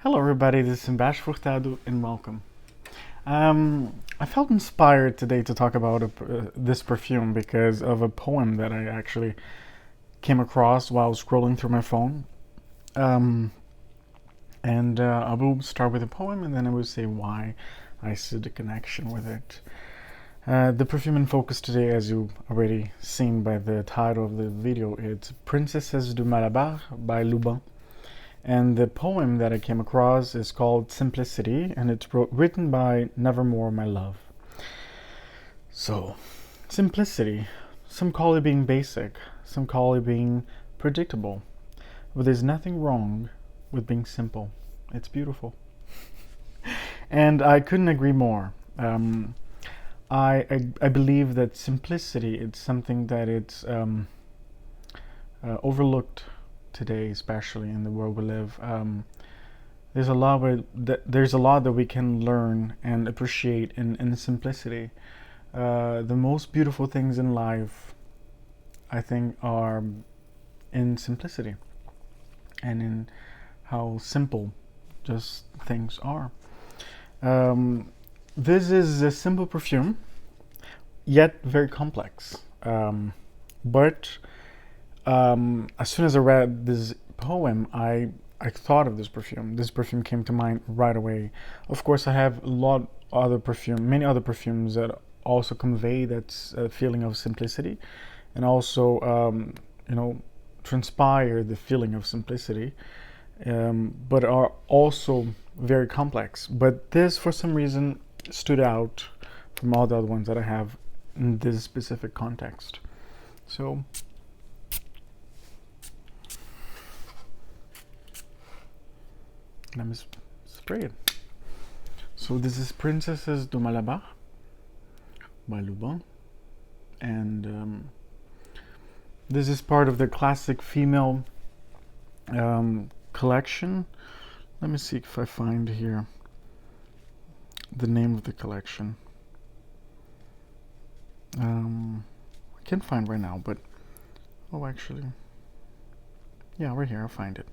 Hello everybody, this is Embaixo Furtado and welcome. I felt inspired today to talk about this perfume because of a poem that I actually came across while scrolling through my phone. Um, I will start with a poem and then I will say why I see the connection with it. The perfume in focus today, as you already seen by the title of the video, it's Princesses de Malabar by Lubin. And the poem that I came across is called Simplicity, and it's written by Nevermore My Love. So, simplicity. Some call it being basic, some call it being predictable. But there's nothing wrong with being simple. It's beautiful. And I couldn't agree more. I believe that simplicity is something that it's overlooked today, especially in the world we live. There's a lot that we can learn and appreciate in simplicity. The most beautiful things in life, I think, are in simplicity and in how simple just things are. This is a simple perfume, yet very complex. But as soon as I read this poem, I thought of this perfume. This perfume came to mind right away. Of course, I have many other perfumes that also convey that feeling of simplicity, and also transpire the feeling of simplicity, but are also very complex. But this, for some reason, stood out from all the other ones that I have in this specific context. So. Let me spray it. So this is Princesses de Malabar by Lubin, and this is part of the classic female collection. Let me see if I find here the name of the collection. I can't find right now, but actually, yeah, right here I find it.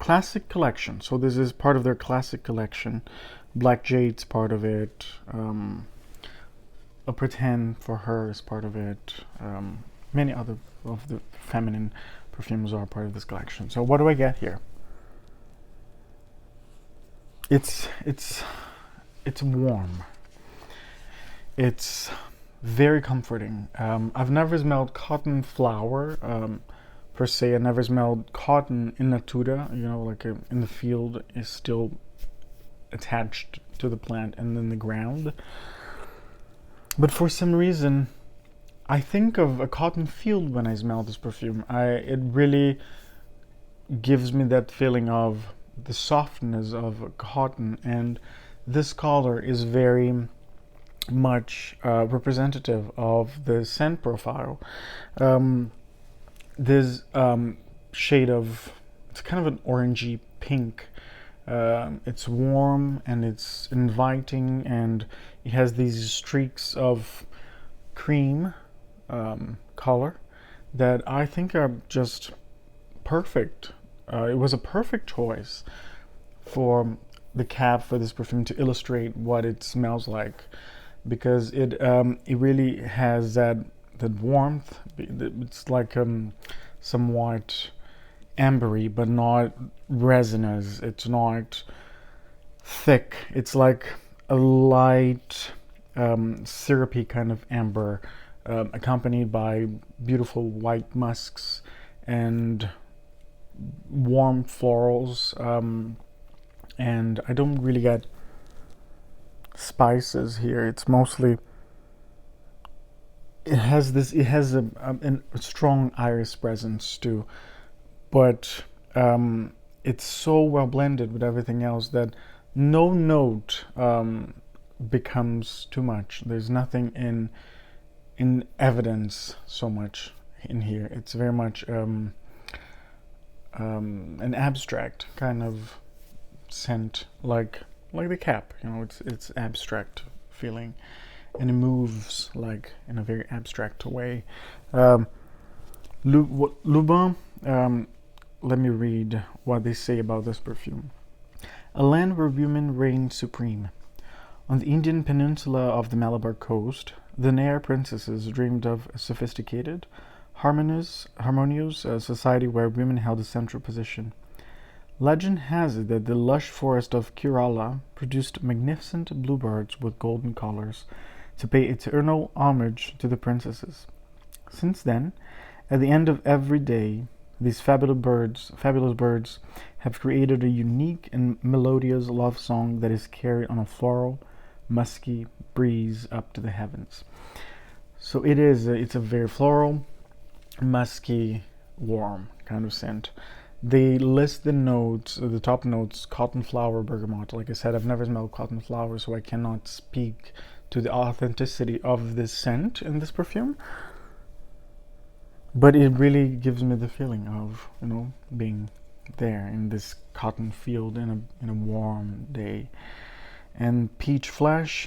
Classic collection. So this is part of their classic collection. Black Jade's part of it. A Pretend for Her is part of it. Many other of the feminine perfumes are part of this collection. So what do I get here? It's warm. It's very comforting. I've never smelled cotton flower. Per se, I never smelled cotton in natura, like in the field is still attached to the plant and then the ground. But for some reason, I think of a cotton field when I smell this perfume. It really gives me that feeling of the softness of cotton, and this color is very much representative of the scent profile. This shade of, it's kind of an orangey pink. It's warm and it's inviting, and it has these streaks of cream color that I think are just perfect. It was a perfect choice for the cap for this perfume to illustrate what it smells like, because it really has that warmth. It's like somewhat ambery, but not resinous. It's not thick. It's like a light syrupy kind of amber, accompanied by beautiful white musks and warm florals, and I don't really get spices here. It's mostly, it has a strong iris presence too, but it's so well blended with everything else that no note becomes too much. There's nothing in evidence so much in here. It's very much an abstract kind of scent, like the cap. It's abstract feeling, and it moves like in a very abstract way. Lubin let me read what they say about this perfume. A land where women reign supreme. On the Indian peninsula of the Malabar coast, the Nair princesses dreamed of a sophisticated, harmonious society where women held a central position. Legend has it that the lush forest of Kerala produced magnificent bluebirds with golden collars to pay eternal homage to the princesses. Since then, at the end of every day, these fabulous birds have created a unique and melodious love song that is carried on a floral, musky breeze up to the heavens. So it's a very floral, musky, warm kind of scent. They list the notes, the top notes: cotton flower, bergamot. Like I said, I've never smelled cotton flower, so I cannot speak to the authenticity of this scent in this perfume. But it really gives me the feeling of, being there in this cotton field in a warm day. And peach flesh,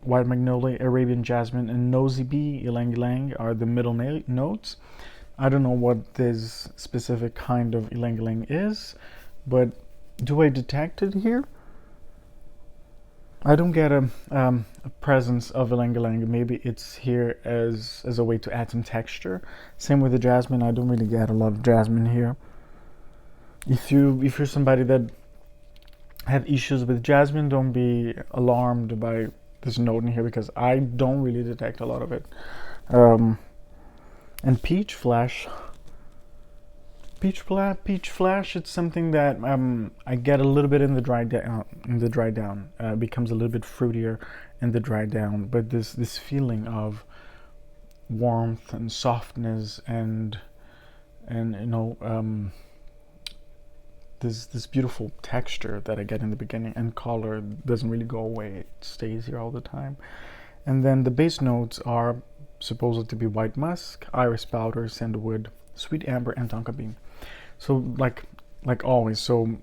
white magnolia, Arabian jasmine, and nosy bee, ylang ylang are the middle notes. I don't know what this specific kind of ylang ylang is, but do I detect it here? I don't get a presence of ylang ylang. Maybe it's here as a way to add some texture. Same with the jasmine. I don't really get a lot of jasmine here. If you're somebody that have issues with jasmine, don't be alarmed by this note in here, because I don't really detect a lot of it. And peach flesh, it's something that I get a little bit in the dry down. Becomes a little bit fruitier in the dry down, but this feeling of warmth and softness and this beautiful texture that I get in the beginning, and color doesn't really go away. It stays here all the time. And then the base notes are supposed to be white musk, iris powder, sandalwood, sweet amber, and tonka bean. So like always, so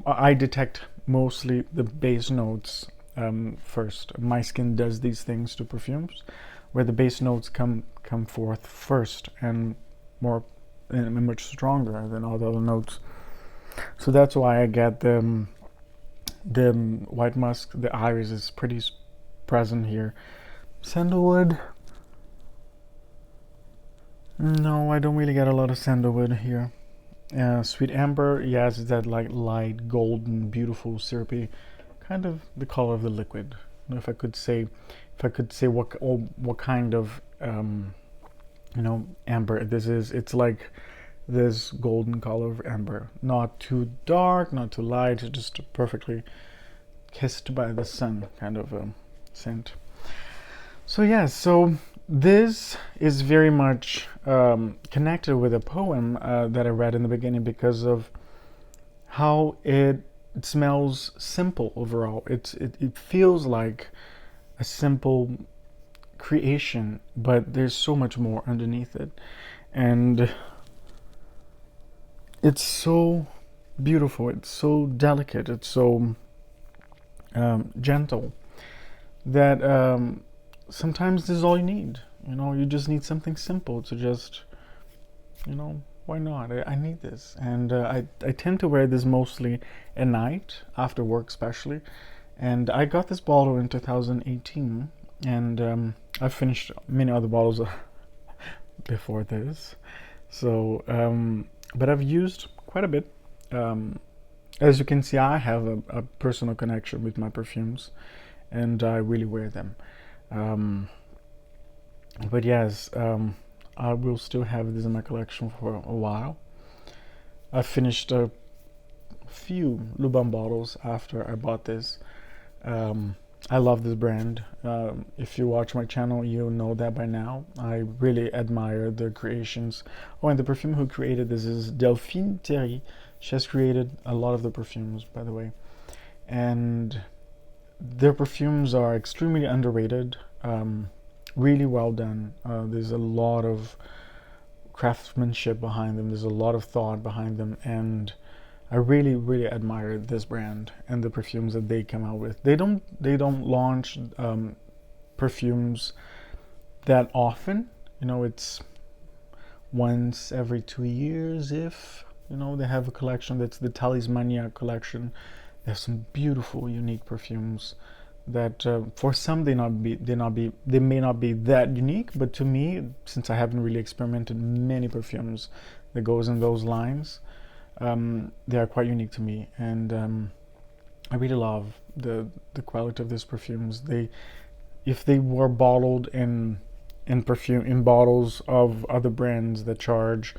I detect mostly the base notes first. My skin does these things to perfumes, where the base notes come forth first and much stronger than all the other notes. So that's why I get the white musk. The iris is pretty present here. Sandalwood, no, I don't really get a lot of sandalwood here. Sweet amber, yes, it's that like light golden, beautiful, syrupy, kind of the color of the liquid. If I could say what kind of amber this is, it's like this golden color of amber, not too dark, not too light, just perfectly kissed by the sun kind of scent. So yeah, so this is very much connected with a poem that I read in the beginning, because of how it smells simple overall. It feels like a simple creation, but there's so much more underneath it, and it's so beautiful. It's so delicate. It's so gentle that sometimes this is all you need. You just need something simple to just, why not? I need this. And I tend to wear this mostly at night, after work especially. And I got this bottle in 2018, and I've finished many other bottles before this. So, but I've used quite a bit. As you can see, I have a personal connection with my perfumes, and I really wear them. But yes, I will still have this in my collection for a while. I finished a few Lubin bottles after I bought this. I love this brand. If you watch my channel, you'll know that by now. I really admire their creations. Oh, and the perfume who created this is Delphine Thierry. She has created a lot of the perfumes, by the way. And their perfumes are extremely underrated. Really well done. There's a lot of craftsmanship behind them. There's a lot of thought behind them, and I really, really admire this brand and the perfumes that they come out with. They don't launch perfumes that often. It's once every 2 years, if You know, they have a collection that's the Talismania collection. They have some beautiful, unique perfumes that for some they may not be that unique, but to me, since I haven't really experimented many perfumes that goes in those lines, they are quite unique to me, and I really love the quality of these perfumes. They, if they were bottled in perfume in bottles of other brands that charge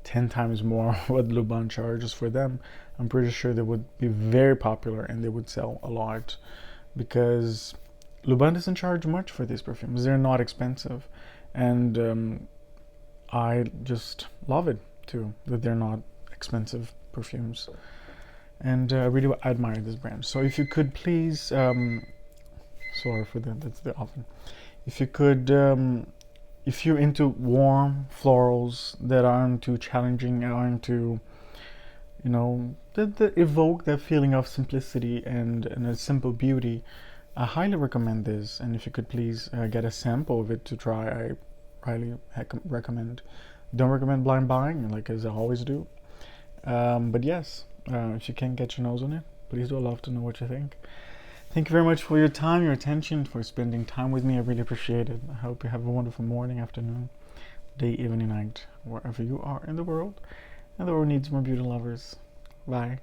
10 times more what Lubin charges for them, I'm pretty sure they would be very popular and they would sell a lot, because Lubin doesn't charge much for these perfumes. They're not expensive, and I just love it too that they're not expensive perfumes, and I really admire this brand. So if you could please, sorry for that, that's the oven. If you could, if you're into warm florals that aren't too challenging, aren't too, you know, that evoke that feeling of simplicity and a simple beauty, I highly recommend this. And if you could please get a sample of it to try, I highly recommend. Don't recommend blind buying, like as I always do. But yes, if you can get your nose on it, please do. I'd love to know what you think. Thank you very much for your time, your attention, for spending time with me. I really appreciate it. I hope you have a wonderful morning, afternoon, day, evening, night, wherever you are in the world. And the world needs more beauty lovers. Bye.